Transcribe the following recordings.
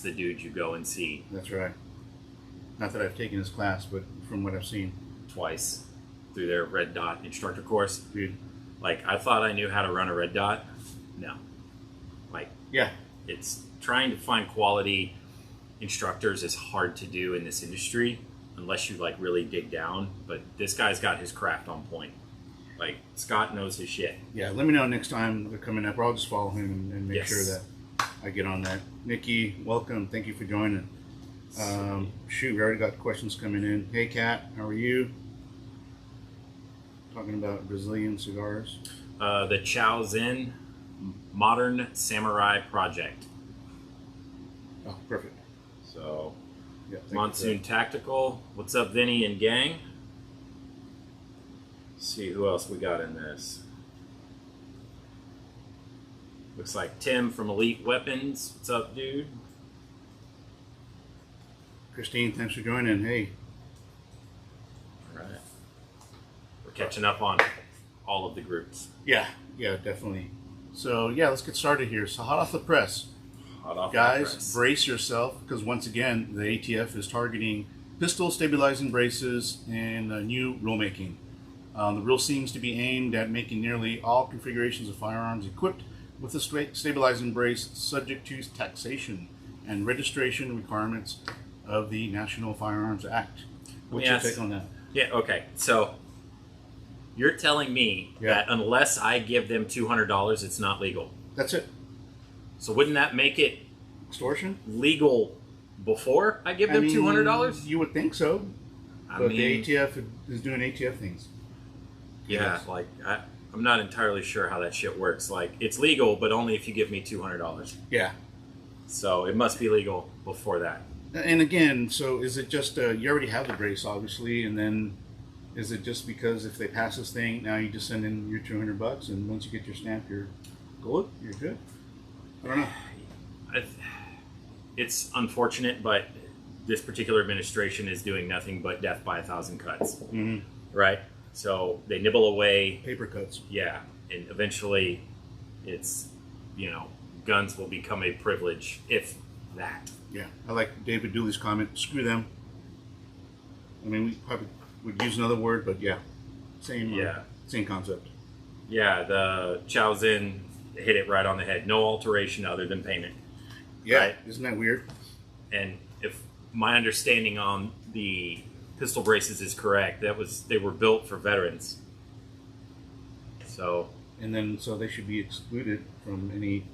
that's the dude you go and see. That's right. Not that I've taken his class, but from what I've seen. Twice through their red dot instructor course. Dude. Like, I thought I knew how to run a red dot. No. Like, yeah, it's trying to find quality instructors is hard to do in this industry unless you like really dig down. But this guy's got his craft on point. Like, Scott knows his shit. Yeah, let me know next time they're coming up, or I'll just follow him and make Yes. sure that I get on that. Nikki, welcome. Thank you for joining. Shoot, we already got questions coming in. Hey, Kat, how are you? Talking about Brazilian cigars. The Chow Zin Modern Samurai Project. Oh, perfect. So, Yeah, thank Monsoon Tactical. What's up, Vinny and gang? Let's see who else we got in this. Looks like Tim from Elite Weapons. What's up, dude? Christine, thanks for joining. Hey. All right. We're catching up on all of the groups. Yeah, definitely. So, yeah, let's get started here. So, hot off the press. Hot off Guys, the press. brace yourself, because once again, the ATF is targeting pistol stabilizing braces and new rulemaking. The rule seems to be aimed at making nearly all configurations of firearms equipped with a stabilizing brace subject to taxation and registration requirements of the National Firearms Act. What's your take on that? Yeah, okay. So, you're telling me that unless I give them $200, it's not legal. That's it. So wouldn't that make it Extortion? legal before I give them $200? You would think so. I But mean, the ATF is doing ATF things. yeah, Yes. like I'm not entirely sure how that shit works. Like, it's legal, but only if you give me $200. Yeah. So it must be legal before that. And again, so is it just you already have the brace, obviously, and then is it just because if they pass this thing, now you just send in your $200, and once you get your stamp, you're good? You're good? I don't know. It's unfortunate, but this particular administration is doing nothing but death by 1,000 cuts. Mm-hmm. Right? So they nibble away. Paper cuts. Yeah. And eventually it's, guns will become a privilege, if that. Yeah. I like David Dooley's comment, screw them. I mean, we probably would use another word, but yeah. Same concept. Yeah, the Chow Zin hit it right on the head. No alteration other than payment. Yeah, right? Isn't that weird? And if my understanding on the pistol braces is correct, they were built for veterans. So they should be excluded from any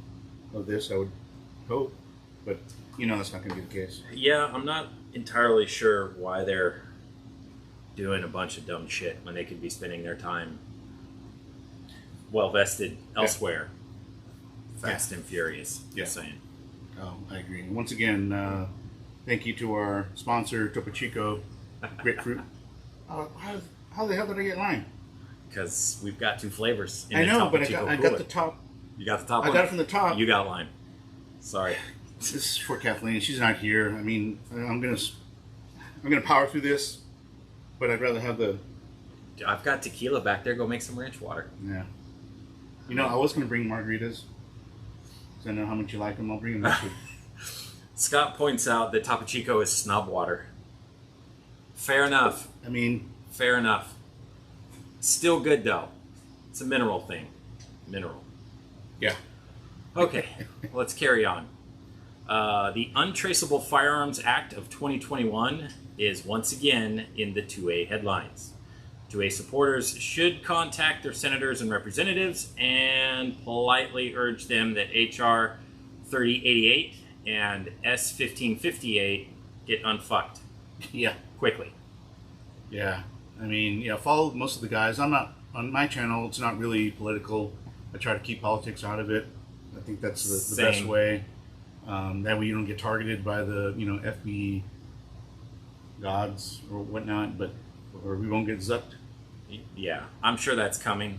of this, I would hope. But that's not going to be the case. Yeah, I'm not entirely sure why they're doing a bunch of dumb shit when they could be spending their time well vested elsewhere. Fast and furious. Just saying. Oh, I agree. Once again, thank you to our sponsor, Topo Chico Grapefruit. How the hell did I get mine? Because we've got two flavors. I know, but I got the top. You got the top I one? got it from the top. You got lime. Sorry. This is for Kathleen. She's not here. I mean, I'm gonna power through this, but I'd rather have the. I've got tequila back there. Go make some ranch water. Yeah. I was gonna bring margaritas. I know how much you like them. I'll bring them next week. Scott points out that Topo Chico is snob water. Fair enough. I mean, fair enough. Still good though. It's a mineral thing. Mineral. Yeah. Okay, let's carry on. The Untraceable Firearms Act of 2021 is once again in the 2A headlines. 2A supporters should contact their senators and representatives and politely urge them that H.R. 3088 and S1558 get unfucked. Yeah. Quickly. Yeah. I mean, follow most of the guys. I'm not, on my channel, it's not really political. I try to keep politics out of it. I think that's the best way. That way you don't get targeted by the, FB gods or whatnot, or we won't get zucked. Yeah, I'm sure that's coming.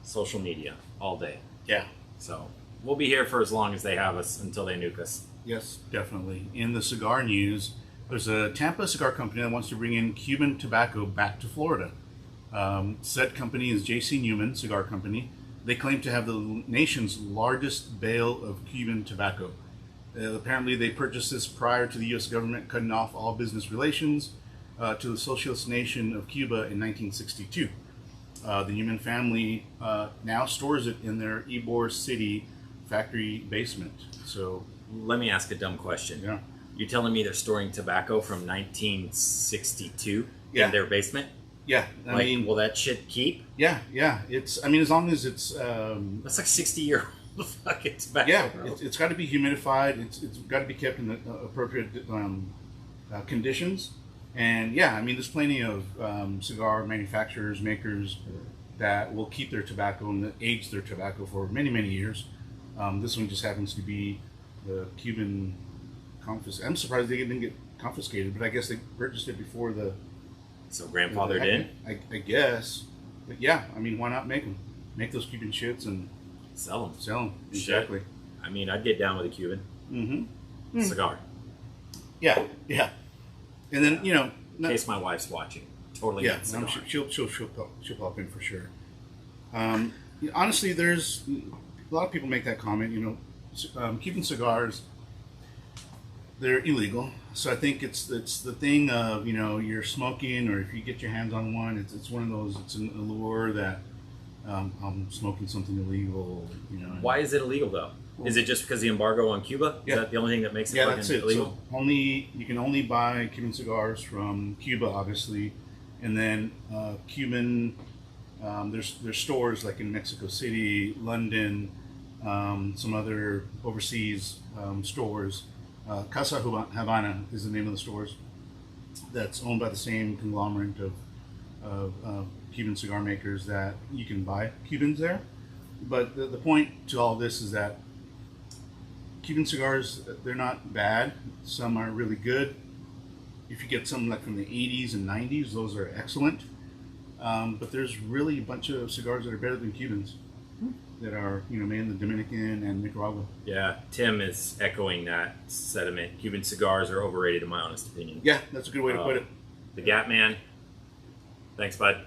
Social media all day. Yeah. So we'll be here for as long as they have us until they nuke us. Yes, definitely. In the cigar news, there's a Tampa cigar company that wants to bring in Cuban tobacco back to Florida. Said company is J.C. Newman Cigar Company. They claim to have the nation's largest bale of Cuban tobacco. Apparently, they purchased this prior to the U.S. government cutting off all business relations to the socialist nation of Cuba in 1962. The Newman family now stores it in their Ybor City factory basement. So, let me ask a dumb question. Yeah. You're telling me they're storing tobacco from 1962 in their basement? Yeah, I mean, will that shit keep? Yeah. It's. I mean, as long as it's. That's like 60-year-old fucking tobacco. Yeah, bro. it's got to be humidified. It's got to be kept in the appropriate conditions. And yeah, I mean, there's plenty of cigar manufacturers, makers that will keep their tobacco and age their tobacco for many, many years. This one just happens to be the Cuban confiscated. I'm surprised they didn't get confiscated, but I guess they purchased it before the. So grandfathered in? I guess. But yeah, I mean, why not make them? Make those Cuban shits and Sell them. sell them. Exactly. Shit. I mean, I'd get down with a Cuban. Mm-hmm. Cigar. Yeah. And then, you know. In case my wife's watching. Totally Yeah, not cigar. she'll pop in for sure. Honestly, there's a lot of people make that comment. You know, Cuban cigars, they're illegal. So I think it's the thing of, you know, you're smoking, or if you get your hands on one, it's one of those. It's an allure that I'm smoking something illegal. You know. Why is it illegal though? Is it just because the embargo on Cuba? Yeah. Is that the only thing that makes it Yeah, fucking that's it. illegal? So you can only buy Cuban cigars from Cuba, obviously, and then Cuban. There's stores like in Mexico City, London, some other overseas stores. Casa Havana is the name of the stores. That's owned by the same conglomerate of Cuban cigar makers that you can buy Cubans there. But the point to all this is that Cuban cigars, they're not bad. Some are really good. If you get some like from the 80s and 90s, those are excellent. But there's really a bunch of cigars that are better than Cubans that are, you know, made in the Dominican and Nicaragua. Yeah, Tim is echoing that sentiment. Cuban cigars are overrated in my honest opinion. Yeah, that's a good way to put it. The Gap Man. Thanks, bud.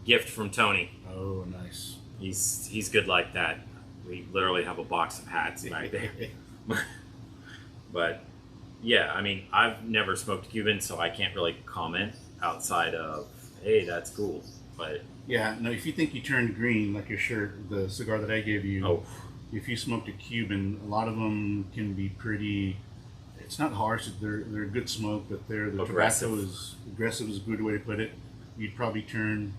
Gift from Tony. Oh, nice. He's good like that. We literally have a box of hats back there. But yeah, I mean, I've never smoked Cuban, so I can't really comment outside of, hey, that's cool. But yeah, no, if you think you turned green, like your shirt, the cigar that I gave you, if you smoked a Cuban, a lot of them can be pretty. It's not harsh. They're a good smoke, but the tobacco is aggressive. Is a good way to put it. You'd probably turn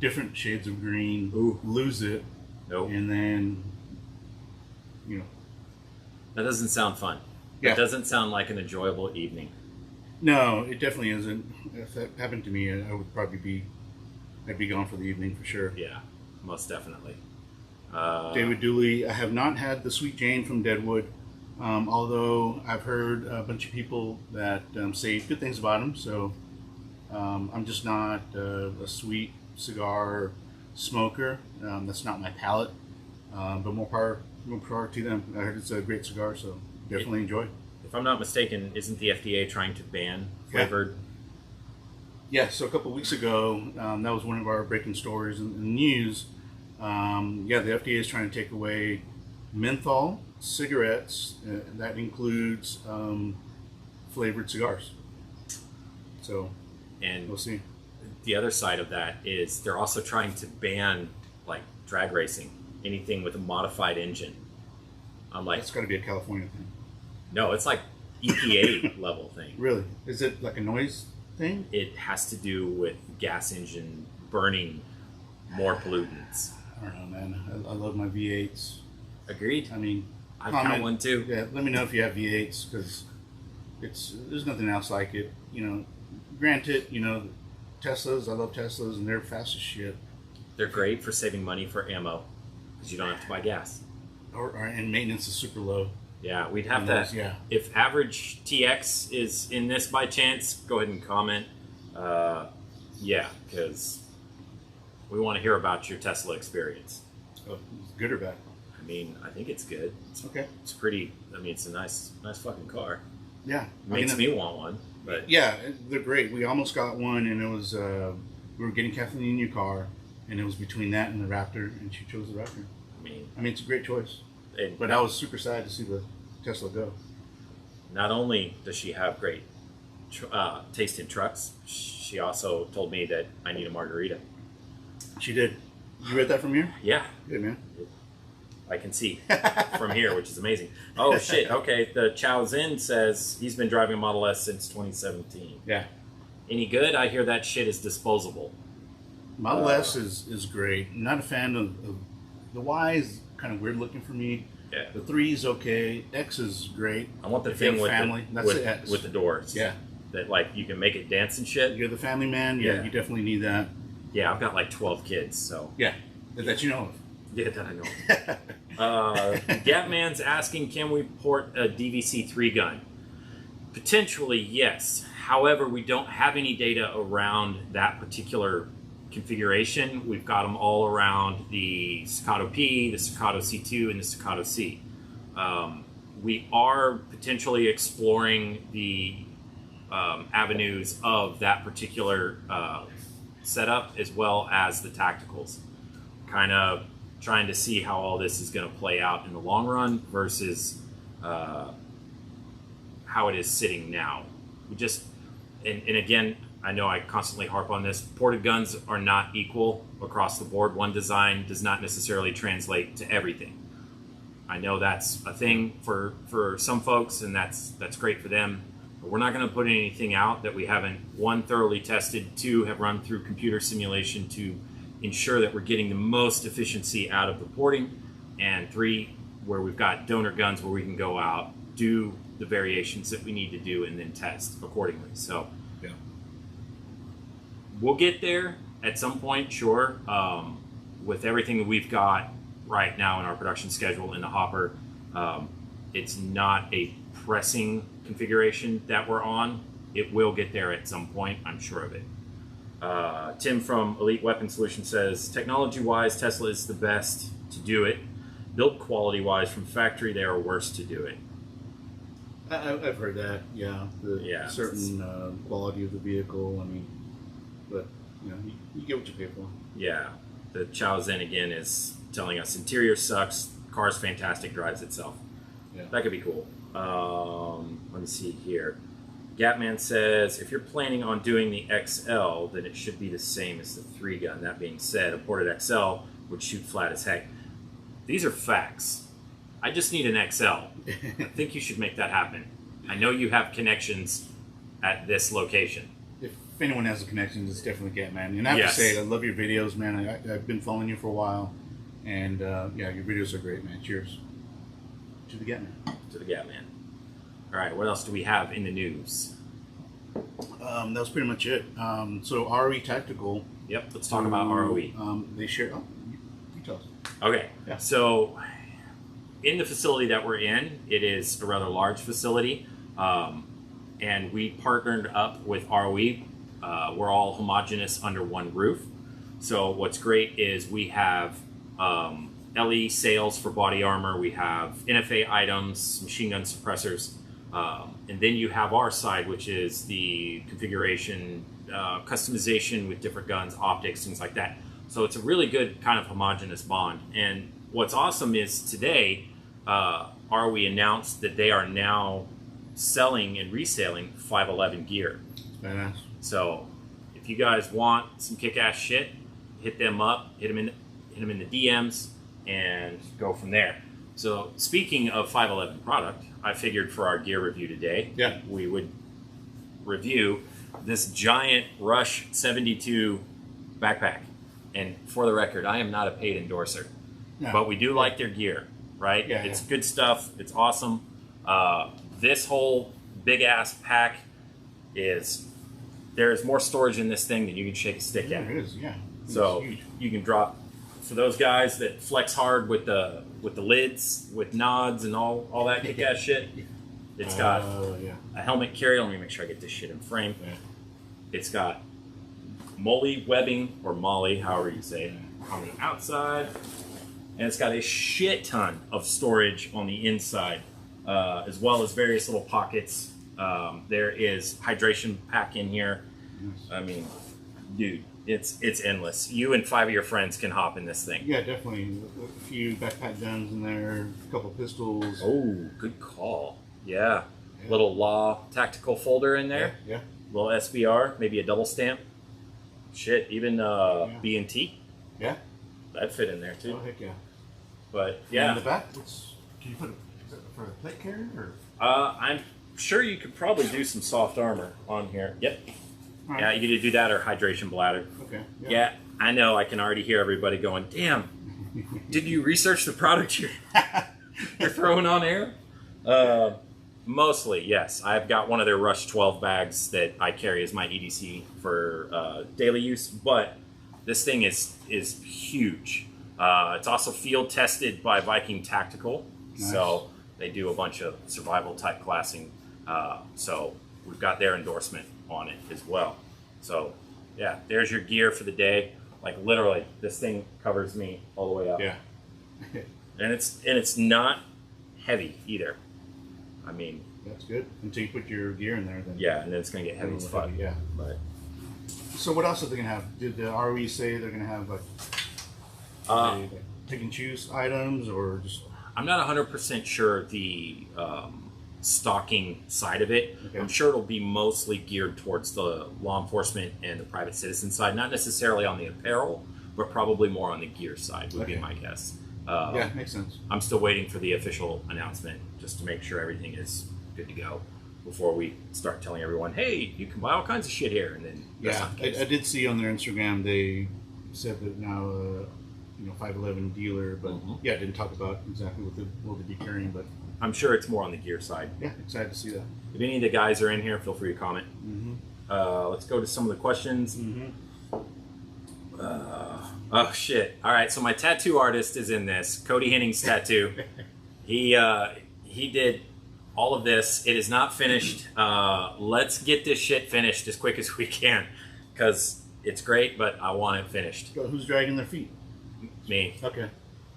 different shades of green, lose it, and then, you know. That doesn't sound fun. Yeah. It doesn't sound like an enjoyable evening. No, it definitely isn't. If that happened to me, I would probably I'd be gone for the evening for sure. Yeah, most definitely. David Dooley, I have not had the Sweet Jane from Deadwood, although I've heard a bunch of people that say good things about them. So I'm just not a sweet cigar smoker. That's not my palate. But more power to them. I heard it's a great cigar, so definitely enjoy. If I'm not mistaken, isn't the FDA trying to ban flavored? Yeah, so a couple of weeks ago, that was one of our breaking stories in the news. The FDA is trying to take away menthol cigarettes. That includes flavored cigars. So, and we'll see. The other side of that is they're also trying to ban like drag racing, anything with a modified engine. I'm like, it's got to be a California thing. No, it's like EPA level thing. Really? Is it like a noise thing? It has to do with gas engine burning more pollutants. I don't know, man. I love my V8s. Agreed. I mean, I've got one too. Yeah, let me know if you have V8s, because there's nothing else like it. You know, granted, you know, Teslas, I love Teslas, and they're fast as shit. They're great for saving money for ammo, because you don't have to buy gas. And maintenance is super low. Yeah, we'd have to. Yeah. If average TX is in this by chance, go ahead and comment. Yeah, because we want to hear about your Tesla experience. Oh, good or bad? I mean, I think it's good. Okay. It's pretty. I mean, it's a nice fucking car. Yeah. Makes me want one. But yeah, they're great. We almost got one, and it was we were getting Kathleen a new car, and it was between that and the Raptor, and she chose the Raptor. I mean, it's a great choice. But I was super sad to see the Tesla go. Not only does she have great taste in trucks, she also told me that I need a margarita. She did. You read that from here? Yeah. Good, man. I can see from here, which is amazing. Oh, shit. Okay, the Chow Zin says he's been driving a Model S since 2017. Yeah. Any good? I hear that shit is disposable. Model S is great. I'm not a fan of the Y is kind of weird looking for me. Yeah. The 3 is okay. X is great. I want the if thing with family. With the doors. Yeah. That like you can make it dance and shit. You're the family man. Yeah, you definitely need that. Yeah, I've got like 12 kids, so. Yeah, that you know of. Yeah, that I know. Gatman's asking, can we port a DVC-3 gun? Potentially, yes. However, we don't have any data around that particular configuration. We've got them all around the Staccato P, the Staccato C2, and the Staccato C. We are potentially exploring the avenues of that particular setup as well as the tacticals. Kind of trying to see how all this is going to play out in the long run versus how it is sitting now. We just, and again, I know I constantly harp on this, ported guns are not equal across the board. One design does not necessarily translate to everything. I know that's a thing for some folks, and that's great for them. But we're not going to put anything out that we haven't, one, thoroughly tested, two, have run through computer simulation to ensure that we're getting the most efficiency out of the porting, and three, where we've got donor guns where we can go out, do the variations that we need to do, and then test accordingly. So yeah, we'll get there at some point, sure. With everything that we've got right now in our production schedule in the hopper, it's not a pressing configuration that we're on. It will get there at some point, I'm sure of it. Tim from Elite Weapon Solutions says, technology-wise, Tesla is the best to do it. Build quality-wise, from factory, they are worse to do it. I've heard that, yeah. The certain quality of the vehicle, I mean, but, you know, you get what you pay for. Yeah. The Chow Zen, again, is telling us interior sucks, car's fantastic, drives itself. Yeah. That could be cool. Let me see here. Gatman says, if you're planning on doing the XL, then it should be the same as the 3 gun. That being said, a ported XL would shoot flat as heck. These are facts. I just need an XL. I think you should make that happen. I know you have connections at this location. If anyone has a connection, it's definitely Gatman. And I have to say, I love your videos, man. I've been following you for a while. And yeah, your videos are great, man. Cheers. To the Gatman. To the Gatman. All right, what else do we have in the news? That was pretty much it. So ROE Tactical. Yep, let's talk about ROE. They share. Oh, you tell us. Okay, yeah. So in the facility that we're in, it is a rather large facility, and we partnered up with ROE. We're all homogenous under one roof. So what's great is we have LE sales for body armor, we have NFA items, machine gun suppressors, and then you have our side, which is the configuration, customization with different guns, optics, things like that. So it's a really good kind of homogenous bond. And what's awesome is today, ROE announced that they are now selling and reselling 511 gear. Badass. So if you guys want some kick-ass shit, hit them up, hit them in the DMs, and go from there. So speaking of 511 product, I figured for our gear review today, we would review this giant Rush 72 backpack. And for the record, I am not a paid endorser, but we do like their gear, right? Yeah, it's good stuff. It's awesome. This whole big ass pack there's more storage in this thing than you can shake a stick at. It is, yeah. So you can drop, for those guys that flex hard with the lids, with nods and all that kick-ass shit. It's got a helmet carrier. Let me make sure I get this shit in frame. Yeah. It's got MOLLE webbing, or MOLLE, however you say it, on the outside. And it's got a shit ton of storage on the inside, as well as various little pockets. There is hydration pack in here. I mean, dude, It's endless. You and 5 of your friends can hop in this thing. Yeah, definitely. A few backpack guns in there, a couple pistols. Oh, good call. Yeah. Little law tactical folder in there. Yeah. Little SBR, maybe a double stamp. Shit, even B&T. Yeah. That'd fit in there too. Oh, heck yeah. But yeah. And in the back, can you put is that for a plate carrier or? I'm sure you could probably do some soft armor on here. Yep. Right. Yeah, you could do that or hydration bladder. Okay. Yeah, I know. I can already hear everybody going, "Damn, did you research the product you're throwing on air?" Mostly, yes. I've got one of their Rush 12 bags that I carry as my EDC for daily use, but this thing is huge. It's also field tested by Viking Tactical, nice. So they do a bunch of survival type classing. So we've got their endorsement on it as well. So yeah, there's your gear for the day. Like literally, this thing covers me all the way up. Yeah. and it's not heavy either. I mean, that's good until you put your gear in there. Then yeah, and then it's gonna get heavy as fuck. Yeah. But so what else are they gonna have? Did the ROE say they're gonna have like pick and choose items or just? I'm not 100% sure the stocking side of it. Okay. I'm sure it'll be mostly geared towards the law enforcement and the private citizen side, not necessarily on the apparel, but probably more on the gear side would be my guess. Yeah, makes sense. I'm still waiting for the official announcement just to make sure everything is good to go before we start telling everyone, hey, you can buy all kinds of shit here. And then yeah, I did see on their Instagram they said that now 511 dealer, but yeah, I didn't talk about exactly what they'll be carrying, but I'm sure it's more on the gear side. Yeah, excited to see that. If any of the guys are in here, feel free to comment. Let's go to some of the questions. Oh shit! All right, so my tattoo artist is in this. Cody Henning's tattoo. He did all of this. It is not finished. Let's get this shit finished as quick as we can, because it's great, but I want it finished. Who's dragging their feet? Me. Okay.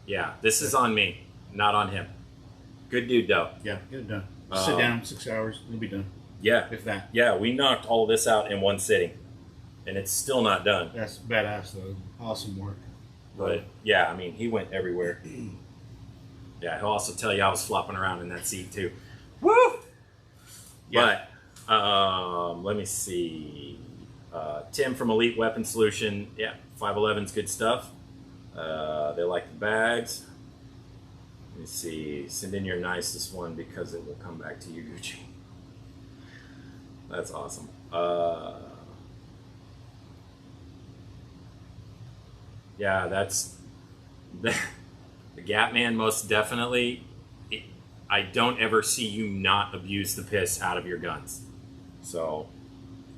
Yeah, this is on me, not on him. Good dude, though. Yeah, get it done. Sit down 6 hours, it'll be done. Yeah. If that. Yeah, we knocked all of this out in one sitting, and it's still not done. That's badass, though. Awesome work. But yeah, I mean, he went everywhere. Yeah, he'll also tell you I was flopping around in that seat too. Woo! Yeah. But let me see. Tim from Elite Weapon Solution. Yeah, 511's good stuff. They like the bags. Let me see. Send in your nicest one because it will come back to you, Gucci. That's awesome. Yeah, that's the Gap Man, most definitely. I don't ever see you not abuse the piss out of your guns. So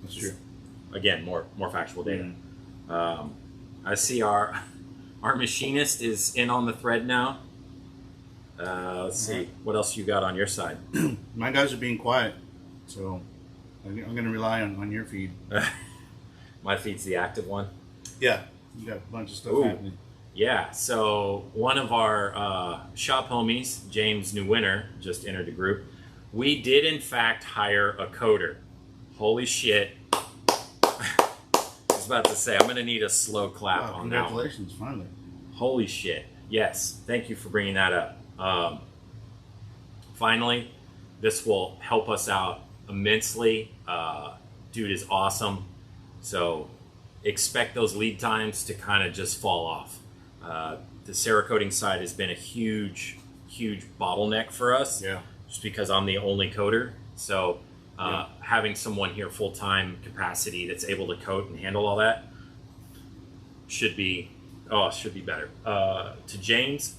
that's true. Again, more factual data. I see our machinist is in on the thread now. Let's see what else you got on your side. My guys are being quiet, so I'm going to rely on your feed. My feed's the active one. Yeah. You got a bunch of stuff happening. Yeah, so one of our shop homies, James Newwinter, just entered the group. We did, in fact, hire a coder. Holy shit. I was about to say, I'm going to need a slow clap on that one. Congratulations, finally. Holy shit. Yes, thank you for bringing that up. Finally, this will help us out immensely. Dude is awesome. So expect those lead times to kind of just fall off. The Cerakoting side has been a huge bottleneck for us. Yeah. Just because I'm the only coder. So having someone here full-time capacity that's able to coat and handle all that should be better. To James,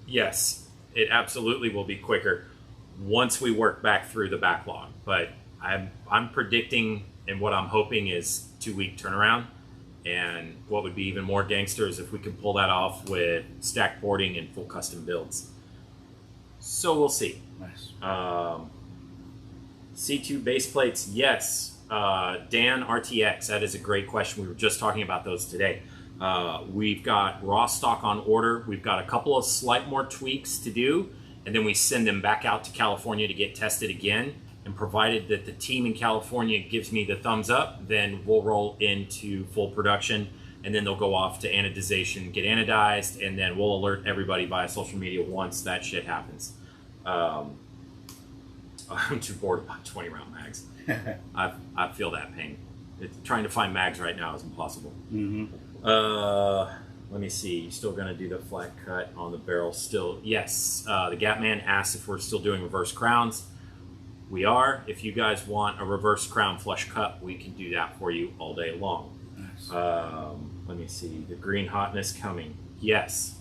yes, it absolutely will be quicker once we work back through the backlog. But I'm predicting, and what I'm hoping is 2-week turnaround. And what would be even more gangsters if we could pull that off with stack boarding and full custom builds. So we'll see. Nice. C2 base plates, yes. Dan RTX, that is a great question. We were just talking about those today. We've got raw stock on order. We've got a couple of slight more tweaks to do, and then we send them back out to California to get tested again. and provided that the team in California gives me the thumbs up, then we'll roll into full production, and then they'll go off to anodization, get anodized, and then we'll alert everybody via social media once that shit happens. I'm too bored about 20 round mags. I feel that pain. Trying to find mags right now is impossible. Let me see. You still going to do the flat cut on the barrel still? Yes. The Gap Man asked if we're still doing reverse crowns. We are. If you guys want a reverse crown flush cut, we can do that for you all day long. Nice. Let me see. The green hotness coming. Yes.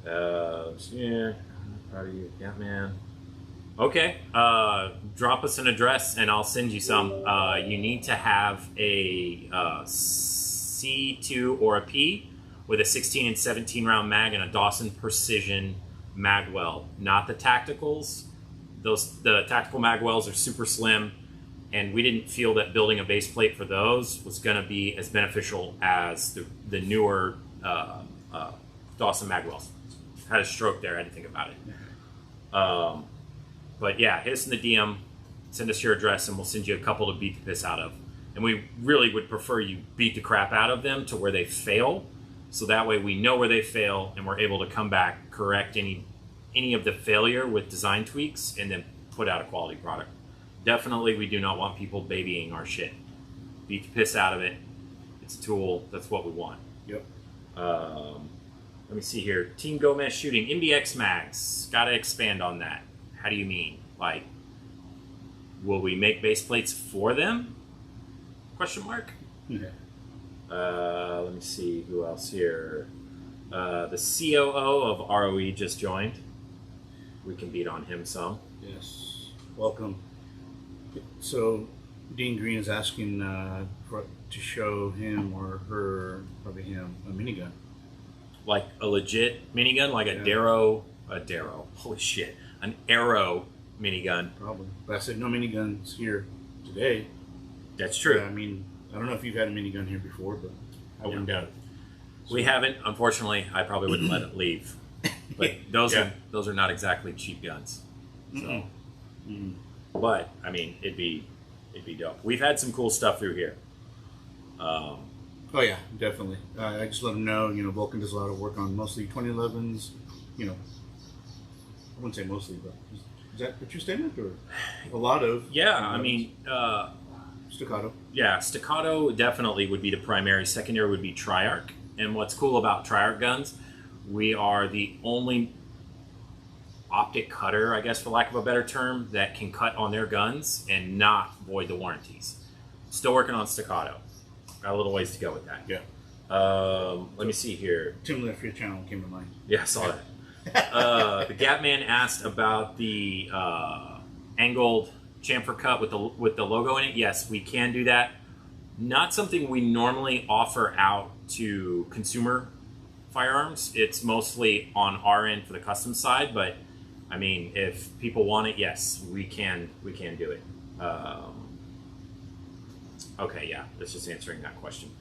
Yeah. Proud of you, Gap Man. Okay. Drop us an address and I'll send you some. You need to have a C2 or a P with a 16 and 17 round mag and a Dawson Precision mag well, not the tacticals. The tactical mag wells are super slim, and we didn't feel that building a base plate for those was going to be as beneficial as the newer Dawson mag wells. Had a stroke there. I had to think about it. But yeah, hit us in the DM, send us your address, and we'll send you a couple to beat the piss out of. And we really would prefer you beat the crap out of them to where they fail, so that way we know where they fail and we're able to come back, correct any of the failure with design tweaks, and then put out a quality product. Definitely, we do not want people babying our shit. Beat the piss out of it. It's a tool. That's what we want. Yep. Let me see here. Team Gomez shooting MBX mags. Got to expand on that. How do you mean? Like, will we make base plates for them? Question mark. Yeah. Let me see who else here. The COO of ROE just joined. We can beat on him some. Yes. Welcome. So, Dean Green is asking to show him or her, probably him, a minigun. Like a legit minigun, like a Darrow. Holy shit. An Arrow minigun. Probably. But I said no miniguns here today. That's true. Yeah, I mean, I don't know if you've had a minigun here before, but I wouldn't doubt it. So, we haven't. Unfortunately, I probably wouldn't let it leave. But those are not exactly cheap guns. So. But I mean, it'd be dope. We've had some cool stuff through here. Oh yeah, definitely. I just let them know. Vulcan does a lot of work on mostly 2011s. I wouldn't say mostly, but is that what your statement or a lot of? Yeah, I mean, staccato. Yeah, staccato definitely would be the primary. Secondary would be Triarch. And what's cool about Triarch guns, we are the only optic cutter, I guess for lack of a better term, that can cut on their guns and not void the warranties. Still working on staccato. Got a little ways to go with that. Yeah. Let me see here. Tim left your channel came to mind. Yeah, I saw that. The Gap Man asked about the angled chamfer cut with the logo in it. Yes, we can do that. Not something we normally offer out to consumer firearms. It's mostly on our end for the custom side, but I mean, if people want it, yes, we can do it. Okay, yeah, that's just answering that question.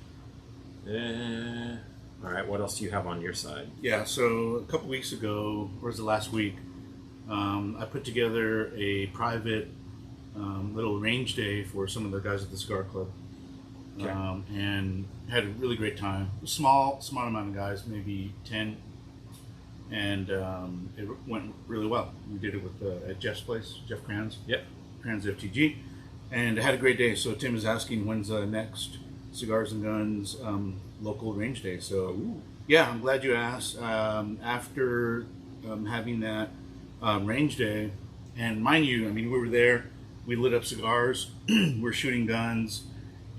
All right, what else do you have on your side? Yeah, so a couple weeks ago, or was it last week, I put together a private little range day for some of the guys at the Cigar Club. Okay. And had a really great time. Small amount of guys, maybe 10, and it went really well. We did it with at Jeff's place, Jeff Kranz. Yep. Kranz FTG, and I had a great day. So Tim is asking when's the next Cigars and Guns local range day. So yeah, I'm glad you asked. After having that range day, and mind you, I mean, we were there. We lit up cigars. We're shooting guns.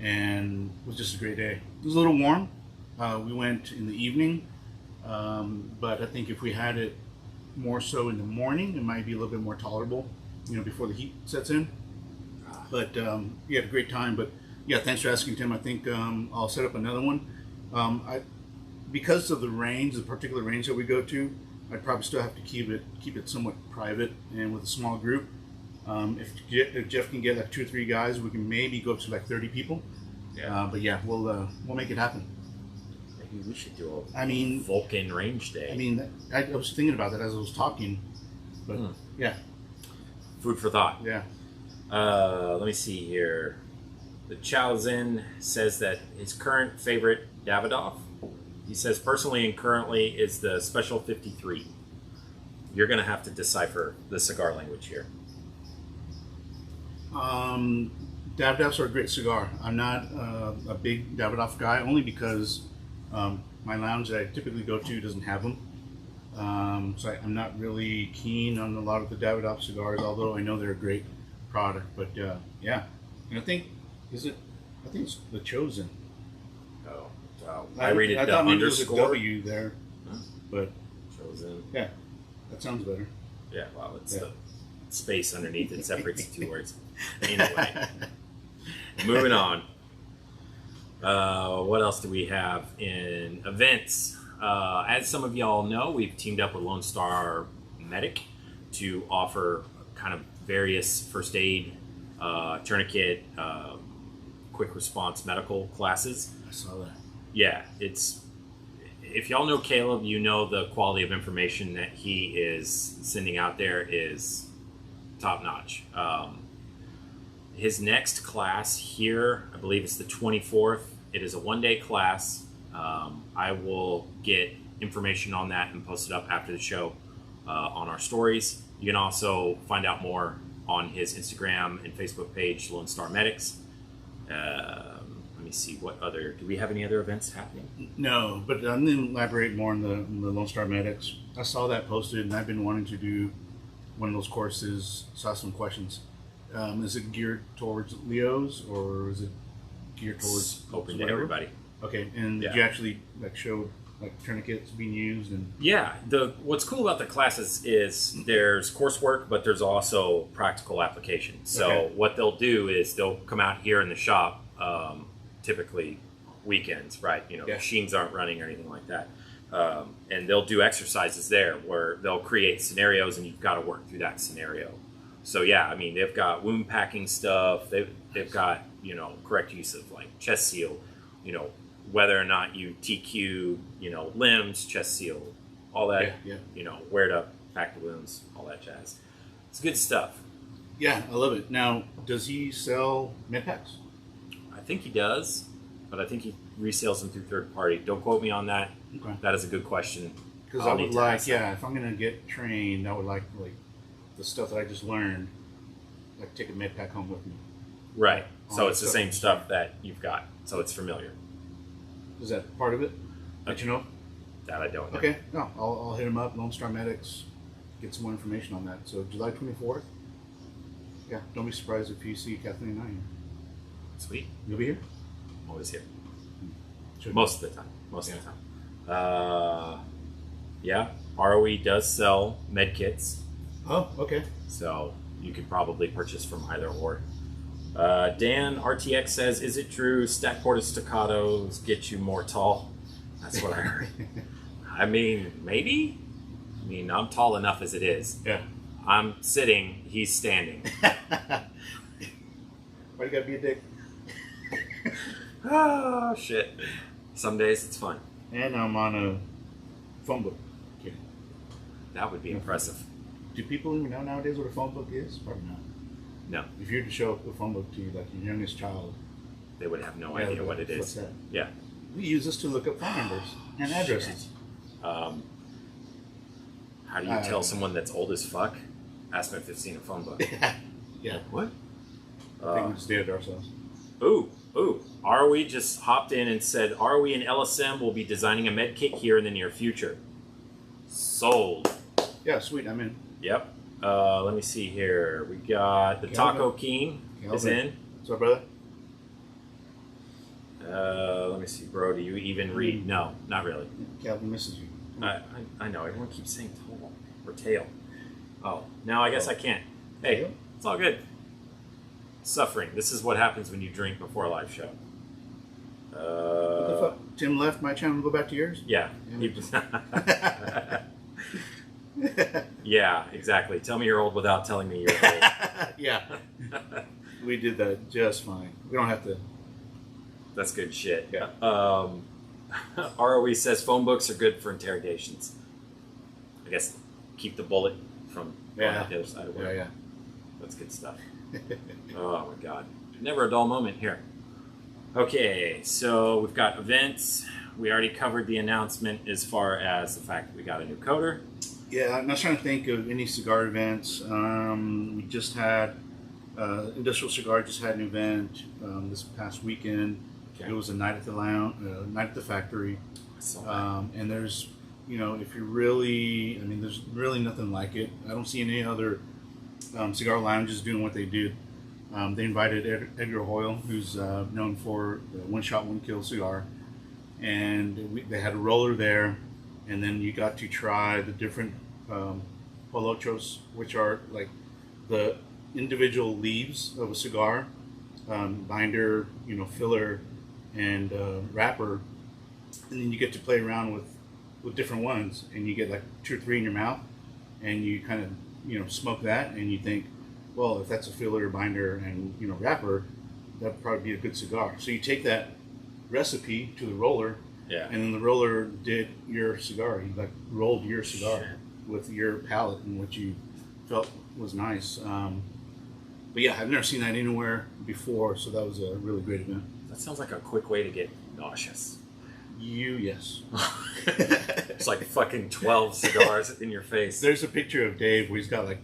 And it was just a great day. It was a little warm. We went in the evening, but I think if we had it more so in the morning, it might be a little bit more tolerable, before the heat sets in. But we had a great time. But yeah, thanks for asking, Tim. I think I'll set up another one. Because of the range, the particular range that we go to, I'd probably still have to keep it somewhat private and with a small group. If Jeff can get like 2 or 3 guys, we can maybe go up to like 30 people. Yeah. But yeah, we'll make it happen. Maybe we should do a Vulcan range day. I mean, I was thinking about that as I was talking. But yeah. Food for thought. Yeah. Let me see here. The Chaozin says that his current favorite Davidoff, he says personally and currently, is the Special 53. You're going to have to decipher the cigar language here. Davidoffs are a great cigar. I'm not a big Davidoff guy, only because my lounge that I typically go to doesn't have them. So I'm not really keen on a lot of the Davidoff cigars, although I know they're a great product. But yeah, and I think it's the Chosen. I read it I the thought maybe it was a underscore. W there, but Chosen. yeah, that sounds better. Yeah, well, it's the space underneath it separates the two words. Anyway, moving on. What else do we have in events? As some of y'all know, we've teamed up with Lone Star Medic to offer kind of various first aid, tourniquet, quick response medical classes. I saw that. Yeah, if y'all know Caleb, you know the quality of information that he is sending out there is top notch. His next class here, I believe it's the 24th. It is a one-day class. I will get information on that and post it up after the show on our stories. You can also find out more on his Instagram and Facebook page, Lone Star Medics. Let me see, do we have any other events happening? No, but I'm going to elaborate more on the Lone Star Medics. I saw that posted, and I've been wanting to do one of those courses. Saw some questions. Is it geared towards Leos, or is it geared towards open to everybody? Okay, and did you actually show tourniquets being used? And yeah, what's cool about the classes is there's coursework, but there's also practical application. So what they'll do is they'll come out here in the shop, typically weekends, right? Machines aren't running or anything like that. And they'll do exercises there where they'll create scenarios and you've got to work through that scenario. So yeah, I mean, they've got wound packing stuff. They've got, correct use of chest seal, whether or not you TQ, limbs, chest seal, all that, where to pack the wounds, all that jazz. It's good stuff. Yeah, I love it. Now, does he sell med packs? I think he does, but I think he resells them through third party. Don't quote me on that. Okay. That is a good question. Because I would if I'm going to get trained, I would like the stuff that I just learned, take a med pack home with me. Right. So it's the same stuff that you've got. So it's familiar. Is that part of it? That you know? That I don't know. Okay. No, I'll hit him up, Lone Star Medics, get some more information on that. So July 24th. Yeah, don't be surprised if you see Kathleen and I here. Sweet. You'll be here? I'm always here. Should Most of the time. Most of the time. Yeah, ROE does sell med kits. Oh, okay. So you could probably purchase from either or. Dan RTX says, is it true stack ported staccatos get you more tall? That's what I heard. I mean, maybe. I mean, I'm tall enough as it is. Yeah. I'm sitting, he's standing. Why you gotta be a dick? Oh, shit. Some days it's fun. And I'm on a phone book. Okay. That would be impressive. Do people even know nowadays what a phone book is? Probably not. No. If you were to show up a phone book to you, like your youngest child, they would have no idea what it is. What's that? Yeah. We use this to look up phone numbers and addresses. How do you tell someone that's old as fuck? Ask them if they've seen a phone book. Yeah. What? I think we just did it ourselves. Ooh. ROE just hopped in and said, ROE and LSM will be designing a med kit here in the near future. Sold. Yeah, sweet. I'm in. Yep. Let me see here. We got the Taco King is in. What's up, brother? Let me see, bro. Do you even read? No, not really. Calvin misses you. I know. Everyone keeps saying tail or tail. Oh, now I guess I can't. Hey, it's all good. Suffering. This is what happens when you drink before a live show. What the fuck? Tim left my channel to go back to yours? Yeah. Yeah, exactly. Tell me you're old without telling me you're old. Yeah. We did that just fine. We don't have to. That's good shit. Yeah. ROE says phone books are good for interrogations. I guess keep the bullet from going out the other side of it. Yeah. That's good stuff. Oh my god. Never a dull moment here. Okay, so we've got events. We already covered the announcement as far as the fact that we got a new coder. Yeah, I'm not trying to think of any cigar events. We just had Industrial Cigar just had an event this past weekend. Okay. It was a night at the lounge, night at the factory. I saw that. And there's, if you're really, there's really nothing like it. I don't see any other cigar lounges doing what they did. They invited Edgar Hoyle, who's known for the One Shot, One Kill cigar, and they had a roller there, and then you got to try the different polochos, which are like the individual leaves of a cigar, binder, filler, and wrapper, and then you get to play around with different ones, and you get like 2 or 3 in your mouth, and you kind of smoke that, and you think, well, if that's a filler, binder, and wrapper, that'd probably be a good cigar. So you take that recipe to the roller, Yeah. and then the roller did your cigar. He like rolled your cigar Shit. with your palate and what you felt was nice. But yeah, I've never seen that anywhere before, so that was a really great event. That sounds like a quick way to get nauseous. Yes. It's like fucking 12 cigars in your face. There's a picture of Dave where he's got like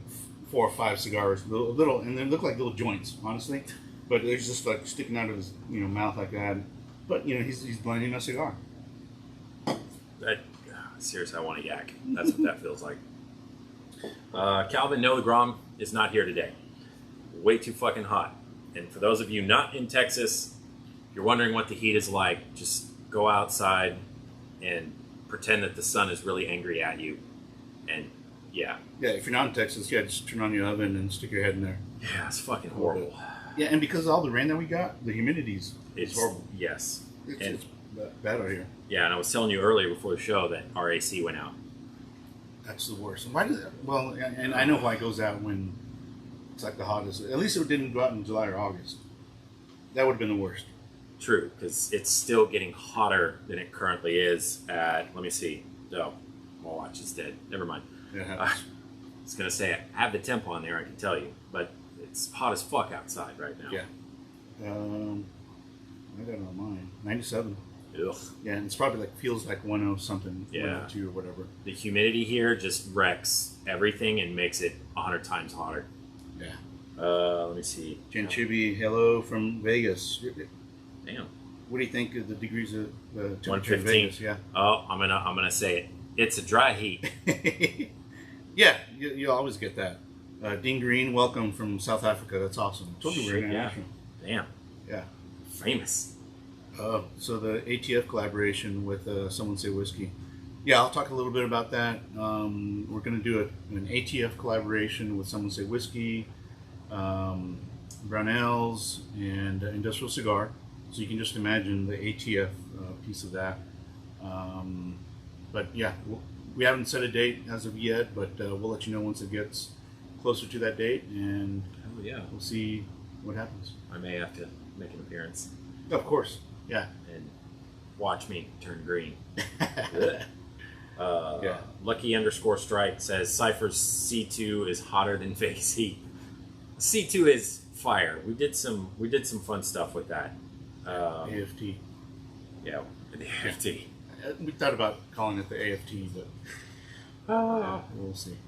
4 or 5 cigars, little, and they look like little joints, honestly. But they're just like sticking out of his mouth like that. But he's blending a cigar. Seriously, I want to yak. That's what that feels like. Calvin Noah Grom is not here today. Way too fucking hot. And for those of you not in Texas, you're wondering what the heat is like, just go outside and pretend that the sun is really angry at you. And yeah. Yeah, if you're not in Texas, just turn on your oven and stick your head in there. Yeah, it's fucking horrible. Yeah, and because of all the rain that we got, the humidity's It's horrible. Yes. It's bad out here. Yeah, and I was telling you earlier before the show that our AC went out. That's the worst. Why does that? Well, and I know why it goes out when it's like the hottest. At least it didn't go out in July or August. That would have been the worst. True, because it's still getting hotter than it currently is at, let me see. No, my watch is dead. Never mind. Yeah, I was going to say, I have the temp on there, I can tell you, but it's hot as fuck outside right now. Yeah. I got it on mine. 97. Ugh. Yeah, and it's probably like feels like 10 something, Yeah. 102 or whatever. The humidity here just wrecks everything and makes it 100 times hotter. Yeah. Let me see. Jen Chibi, hello from Vegas. Damn. What do you think of the degrees of the temperature in 115. Vegas? Yeah. Oh, I'm gonna say it. It's a dry heat. Yeah, you always get that. Dean Green, welcome from South Africa. That's awesome. Told you we were Shit, yeah. international. Damn. Yeah. Famous. So the ATF collaboration with Someone Say Whiskey. Yeah, I'll talk a little bit about that. We're going to do an ATF collaboration with Someone Say Whiskey, Brownells, and Industrial Cigar. So you can just imagine the ATF piece of that. But yeah, we haven't set a date as of yet, but we'll let you know once it gets closer to that date, and Oh yeah. we'll see what happens. I may have to make an appearance Of course, yeah. and watch me turn green. Yeah. Lucky_strike says Cypher's C2 is hotter than Vegas heat. C2 is fire. We did some fun stuff with that. AFT. Yeah, the AFT. We thought about calling it the AFT, but we'll see.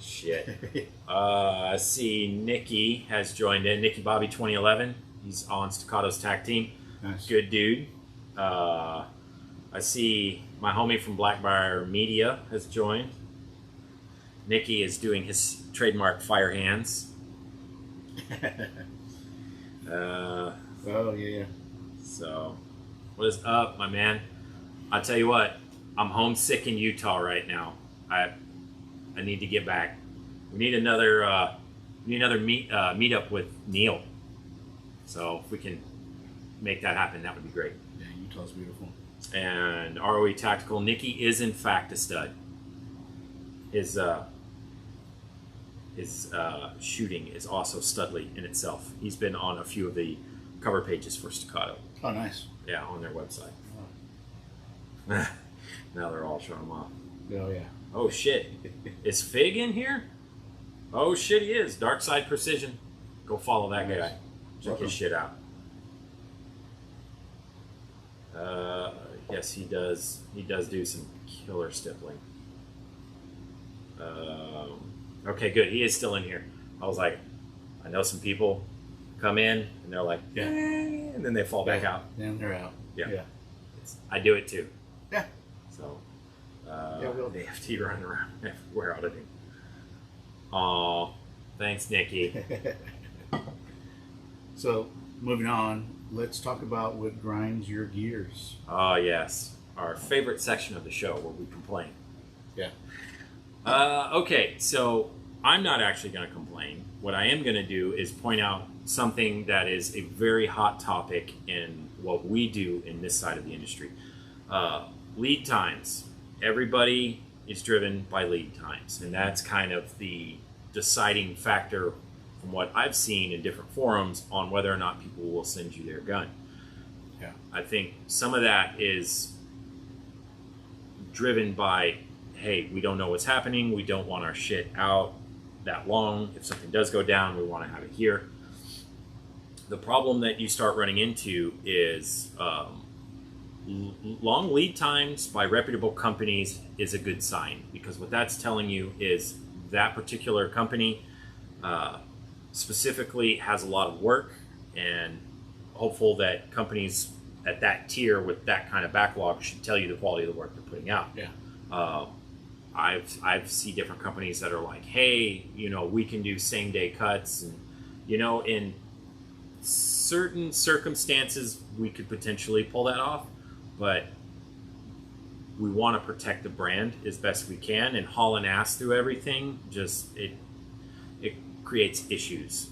Shit. I see Nikki has joined in. Nikki Bobby 2011. He's on Staccato's tag team. Nice. Good dude. I see my homie from Blackbriar Media has joined. Nikki is doing his trademark fire hands. Oh yeah. So, what is up, my man? I'll tell you what, I'm homesick in Utah right now. I need to get back. We need another meetup with Neil. So if we can make that happen, that would be great. Yeah, Utah's beautiful. And ROE Tactical, Nikki is in fact a stud. His shooting is also studly in itself. He's been on a few of the cover pages for Staccato. Oh, nice. Yeah, on their website. Oh. Now they're all showing them off. Oh yeah. Oh shit. Is Fig in here? Oh shit, he is. Dark Side Precision. Go follow that guy. Check his shit out. Yes, he does. He does do some killer stippling. Okay, good. He is still in here. I was like, I know some people come in and they're like, Yeah. and then they fall back out. And they're out. Yeah. I do it too. Yeah. So, we'll the FT running around everywhere auditing. Aw, thanks, Nikki. So, moving on, let's talk about what grinds your gears. Oh, yes. Our favorite section of the show where we complain. Yeah. Okay, so I'm not actually going to complain. What I am going to do is point out something that is a very hot topic in what we do in this side of the industry. Lead times. Everybody is driven by lead times, and that's kind of the deciding factor from what I've seen in different forums on whether or not people will send you their gun. Yeah. I think some of that is driven by, hey, we don't know what's happening. We don't want our shit out that long. If something does go down, we want to have it here. The problem that you start running into is long lead times by reputable companies is a good sign, because what that's telling you is that particular company specifically has a lot of work, and hopeful that companies at that tier with that kind of backlog should tell you the quality of the work they're putting out. Yeah. I've seen different companies that are like, hey, we can do same day cuts, and in certain circumstances we could potentially pull that off, but we want to protect the brand as best we can, and hauling ass through everything it creates issues.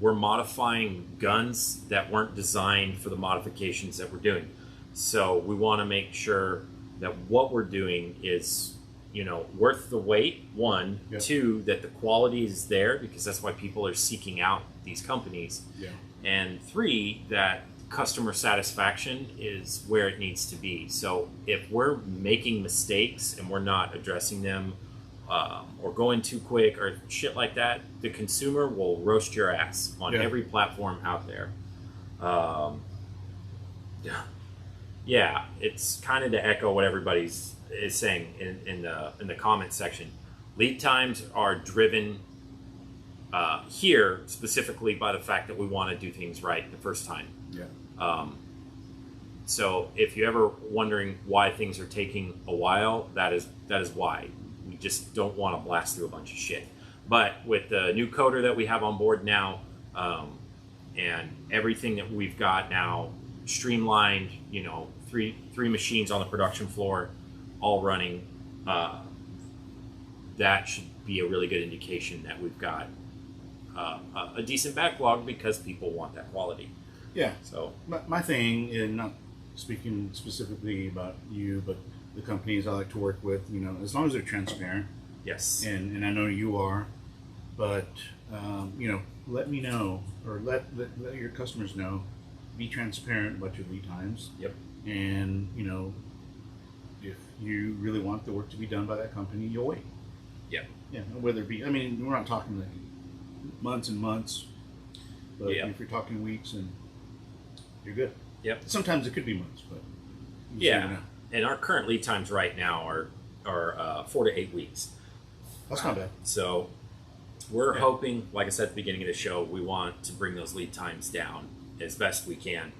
We're modifying guns that weren't designed for the modifications that we're doing, so we want to make sure that what we're doing is worth the wait, one. Yep. Two, that the quality is there, because that's why people are seeking out these companies. Yeah. And three, that customer satisfaction is where it needs to be. So if we're making mistakes and we're not addressing them, or going too quick or shit like that, the consumer will roast your ass on every platform out there. Yeah, it's kind of to echo what everybody's is saying in the comment section. Lead times are driven here specifically by the fact that we want to do things right the first time. Yeah. So if you're ever wondering why things are taking a while, that is why. We just don't want to blast through a bunch of shit. But with the new coder that we have on board now, and everything that we've got now streamlined, three machines on the production floor, all running, that should be a really good indication that we've got a decent backlog, because people want that quality. Yeah. So my thing, and not speaking specifically about you, but the companies I like to work with, as long as they're transparent. yes. And I know you are, but let me know, or let your customers know. Be transparent about your lead times. Yep. And if you really want the work to be done by that company, you'll wait. Yep. Yeah. Whether it be, we're not talking like months and months, but if you're talking weeks, and you're good. Yep. Sometimes it could be months, but yeah. And our current lead times right now are 4 to 8 weeks. That's not bad. So we're hoping, like I said at the beginning of the show, we want to bring those lead times down as best we can.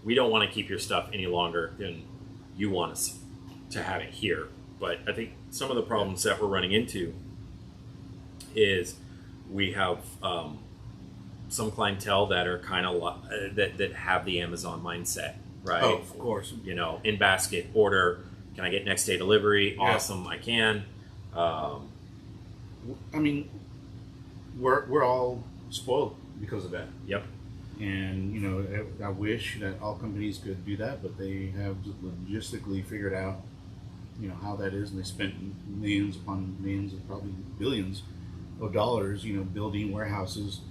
We don't want to keep your stuff any longer than you want us to have it here. But I think some of the problems that we're running into is we have some clientele that are kind of that have the Amazon mindset, right? Oh, of course. In basket order. Can I get next day delivery? Yeah. Awesome, I can. We're all spoiled because of that. Yep. And I wish that all companies could do that, but they have logistically figured out how that is, and they spent millions upon millions, probably billions of dollars, building warehouses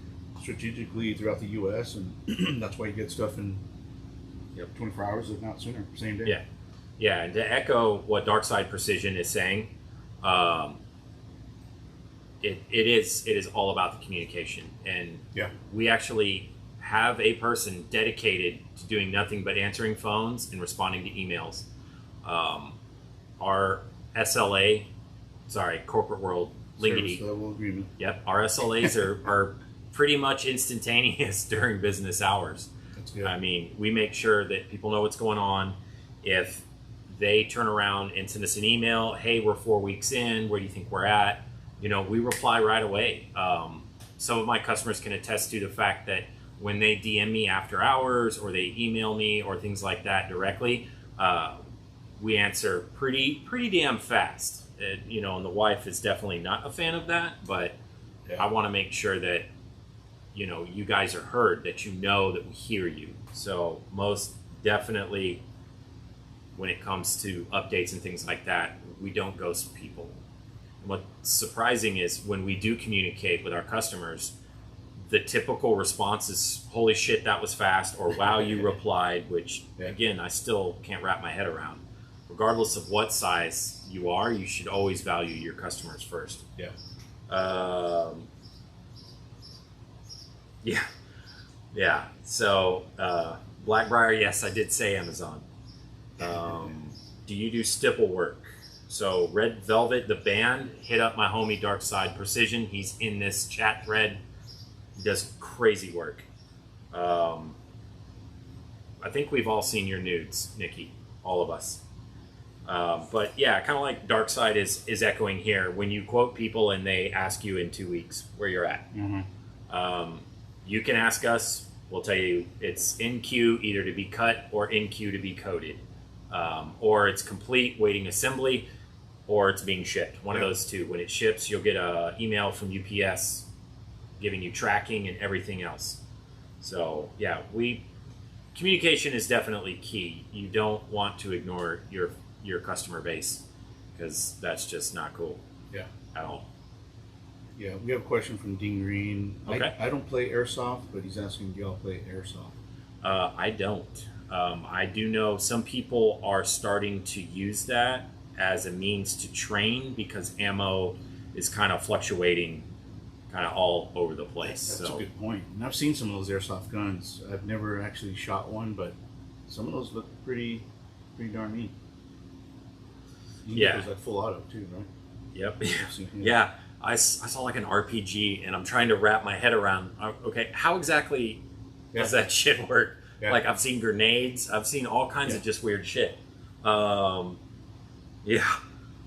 strategically throughout the U.S. and that's why you get stuff in 24 hours, if not sooner, same day. Yeah. And to echo what Dark Side Precision is saying, it is all about the communication, and we actually have a person dedicated to doing nothing but answering phones and responding to emails. Our SLA, corporate world Service level agreement. Yep, our SLAs are pretty much instantaneous during business hours. That's good. I mean, we make sure that people know what's going on. If they turn around and send us an email, hey, we're 4 weeks in, where do you think we're at? We reply right away. Some of my customers can attest to the fact that when they DM me after hours or they email me or things like that directly, we answer pretty damn fast. And the wife is definitely not a fan of that, but I want to make sure that you guys are heard, that that we hear you. So most definitely, when it comes to updates and things like that, we don't ghost people. And what's surprising is when we do communicate with our customers, the typical response is, holy shit, that was fast, or wow, you replied, which again, I still can't wrap my head around. Regardless of what size you are, you should always value your customers first. So Blackbriar, yes, I did say Amazon. Do you do stipple work? So Red Velvet, the band, hit up my homie Dark Side Precision. He's in this chat thread. He does crazy work. I think we've all seen your nudes, Nikki, all of us. But yeah, kind of like Dark Side is echoing here. When you quote people and they ask you in 2 weeks where you're at, you can ask us. We'll tell you it's in queue either to be cut or in queue to be coated, or it's complete waiting assembly, or it's being shipped. One of those two. When it ships, you'll get an email from UPS giving you tracking and everything else. So yeah, communication is definitely key. You don't want to ignore your customer base, because that's just not cool. At all. Yeah, we have a question from Dean Green. Okay. I don't play airsoft, but he's asking, do y'all play airsoft? I don't. I do know some people are starting to use that as a means to train, because ammo is kind of fluctuating kind of all over the place. That's a good point. And I've seen some of those airsoft guns. I've never actually shot one, but some of those look pretty darn neat. There's like full auto too, right? Yep. Yeah. I saw like an RPG, and I'm trying to wrap my head around, okay, how exactly does that shit work? Like, I've seen grenades, I've seen all kinds of just weird shit.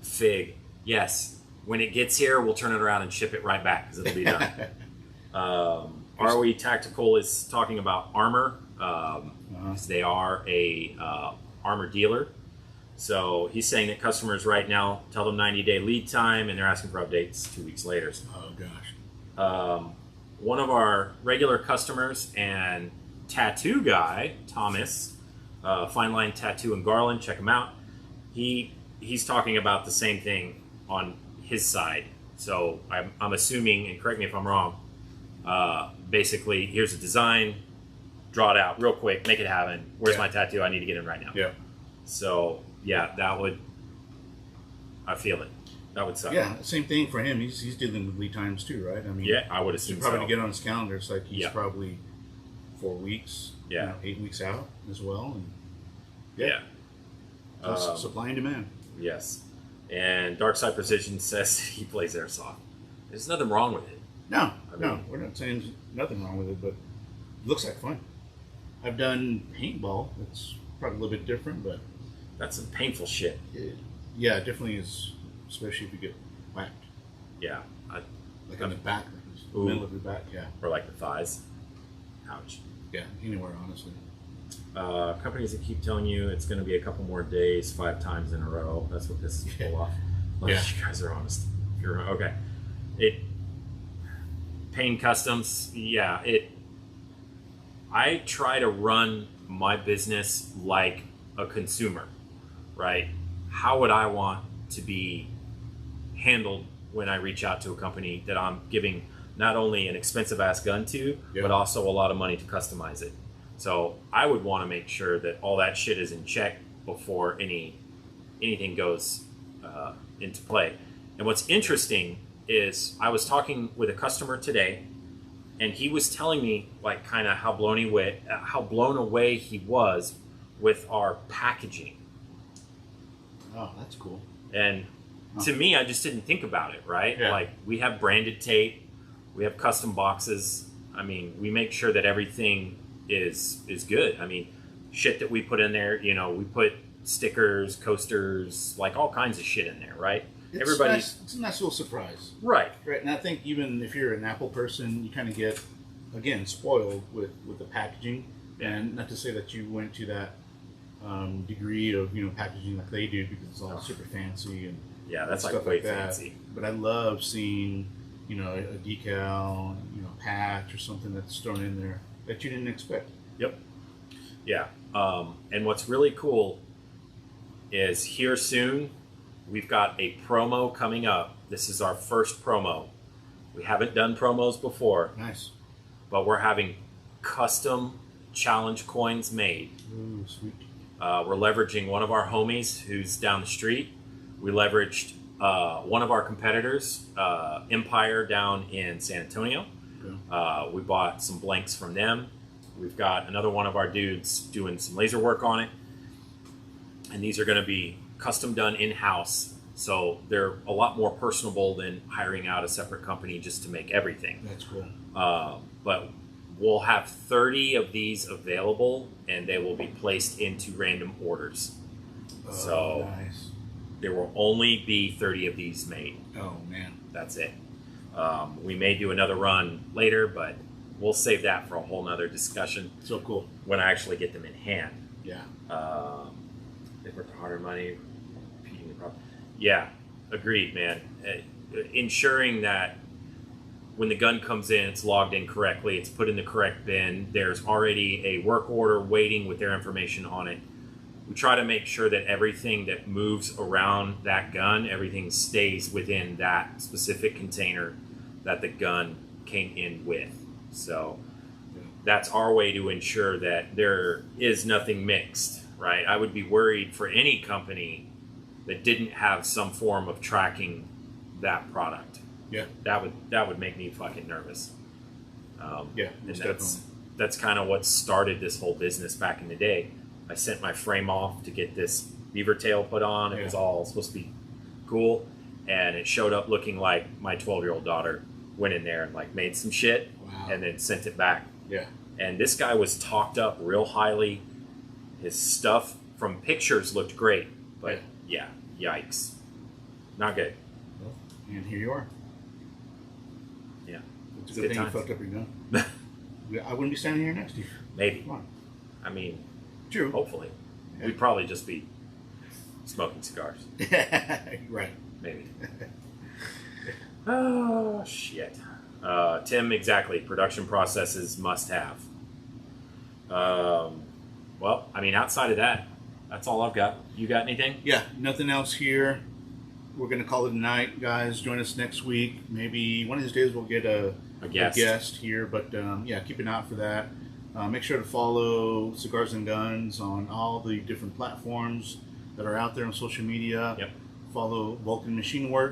Fig. Yes. When it gets here, we'll turn it around and ship it right back, because it'll be done. ROE Tactical is talking about armor, because they are a armor dealer. So he's saying that customers right now tell them 90-day lead time, and they're asking for updates 2 weeks later. Oh, gosh. One of our regular customers and tattoo guy, Thomas, Fine Line Tattoo in Garland, check him out. He's talking about the same thing on his side. So I'm assuming, and correct me if I'm wrong, basically, here's a design, draw it out real quick, make it happen. Where's my tattoo? I need to get in right now. So yeah, I feel it. That would suck. Yeah, same thing for him. He's dealing with lead times too, right? I mean, I would assume probably to get on his calendar, it's like he's probably 4 weeks, 8 weeks out as well. And supply and demand. Yes. And Dark Side Precision says he plays airsoft. There's nothing wrong with it. No, we're not saying there's nothing wrong with it, but it looks like fun. I've done paintball. It's probably a little bit different, but that's some painful shit. It definitely is, especially if you get whacked. Yeah. Like on the back, the middle of your back, Or like the thighs. Ouch. Yeah, anywhere, honestly. Companies that keep telling you it's going to be a couple more days, 5 times in a row. That's what this is full off. You guys are honest. Okay. Pain Customs, I try to run my business like a consumer, right? How would I want to be handled when I reach out to a company that I'm giving not only an expensive ass gun to, but also a lot of money to customize it? So I would want to make sure that all that shit is in check before anything goes into play. And what's interesting is I was talking with a customer today, and he was telling me like kind of how blown away he was with our packaging. Oh, that's cool. And to me, I just didn't think about it, right? Yeah. Like, we have branded tape, we have custom boxes. I mean, we make sure that everything is good. I mean, shit that we put in there, you know, we put stickers, coasters, like all kinds of shit in there, right? It's a nice little surprise. Right. Right, and I think even if you're an Apple person, you kind of get, again, spoiled with the packaging. And not to say that you went to that degree of, you know, packaging like they do, because it's all super fancy and yeah, that's stuff like way that. fancy. But I love seeing, you know, a decal, you know, patch or something that's thrown in there that you didn't expect. Yep. Yeah. And what's really cool is here soon, we've got a promo coming up. This is our first promo. We haven't done promos before. Nice. But we're having custom challenge coins made. Ooh, sweet. We're leveraging one of our homies who's down the street. We leveraged one of our competitors, Empire, down in San Antonio. Okay. We bought some blanks from them. We've got another one of our dudes doing some laser work on it. And these are going to be custom done in-house. So they're a lot more personable than hiring out a separate company just to make everything. That's cool. But we'll have 30 of these available, and they will be placed into random orders. Oh, so nice. There will only be 30 of these made. Oh, man. That's it. We may do another run later, but we'll save that for a whole nother discussion. So cool. When I actually get them in hand. Yeah. They work harder money, repeating the problem. Yeah, agreed, man. Ensuring that when the gun comes in, it's logged in correctly, it's put in the correct bin, there's already a work order waiting with their information on it. We try to make sure that everything that moves around that gun, everything stays within that specific container that the gun came in with. So that's our way to ensure that there is nothing mixed, right? I would be worried for any company that didn't have some form of tracking that product. Yeah, that would make me fucking nervous. Yeah, and that's kind of what started this whole business back in the day. I sent my frame off to get this beaver tail put on. It was all supposed to be cool, and it showed up looking like my 12-year-old daughter went in there and like made some shit. Wow. And then sent it back. Yeah. And this guy was talked up real highly. His stuff from pictures looked great, but yeah, yikes, not good. Well, and here you are. Yeah, it's a good thing you fucked up your gun. I wouldn't be standing here next to you. Maybe. Come on. I mean, true. Hopefully, we'd probably just be smoking cigars. Right. Maybe. Oh shit. Tim, exactly. Production processes must have. Well, I mean, outside of that, that's all I've got. You got anything? Yeah, nothing else here. We're going to call it a night, guys. Join us next week. Maybe one of these days we'll get a guest here. But yeah, keep an eye out for that. Make sure to follow Cigars and Guns on all the different platforms that are out there on social media. Yep. Follow Vulcan Machine Werks.